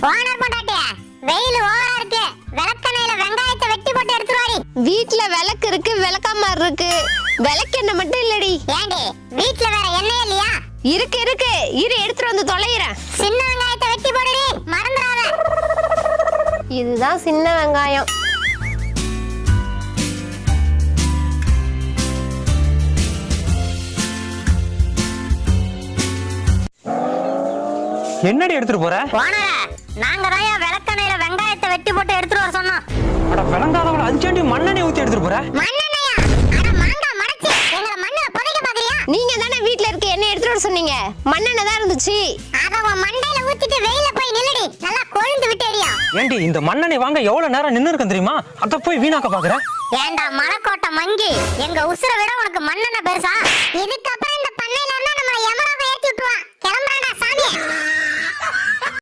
Owner பொண்டாட்டியா, வெயில் ஓவரா இருக்கு. விளக்கெண்ணெயில வெங்காயத்தை வெட்டி போட்டு எடுத்துட்டு வாடி. வீட்ல விளக்கு இருக்கு, விளக்காம இருக்கு. விளக்கெண்ணெய் மட்டும் இல்லடி. ஏண்டி வீட்ல வேற எண்ணெய் இல்லையா? இருக்கு இருக்கு, இரு எடுத்துட்டு வந்து தொலைகிறேன். சின்ன வெங்காயத்தை வெட்டி போடுடி, மறந்துடாத. இதுதான் சின்ன வெங்காயம். என்னடி எடுத்துட்டு போற? ஓனரே, நாங்க தான் விளக்கெண்ணெயில வெங்காயத்தை வெட்டி போட்டு எடுத்துட்டு வர சொன்னோம். அட விளங்காதவள அஞ்சாண்டி மண்ணெண்ணெய் ஊத்தி எடுத்துட்டு போற? மண்ணெண்ணெயா? அட மாங்கா மடச்சி எங்கள மண்ணுல புதைக்க பாக்குறியா? நீங்க தானே வீட்ல இருக்க எண்ணெய் எடுத்துட்டு வர சொன்னீங்க. மண்ணெண்ணெய் தான் இருந்துச்சு. அத உன் மண்டையில ஊத்திட்டு வெயில போய் நில்லுடி. நல்லா கொழுந்து விட்டேடியா. ஏண்டி இந்த மண்ணெண்ணெய் வாங்க எவ்வளவு நேரம் நின்னு இருக்கேன் தெரியுமா? அத போய் வீணாக்க பாக்குற? ஏண்டா மலைக்கோட்டை மங்கி, எங்க உசுர விட உனக்கு மண்ணெண்ணெய் பெருசா? இதுக்கப்புறம் இந்த பண்ணையில இருந்தா நம்ம யமராக ஏத்தி விட்டுருவான். கிளம்புறாடா சாமி.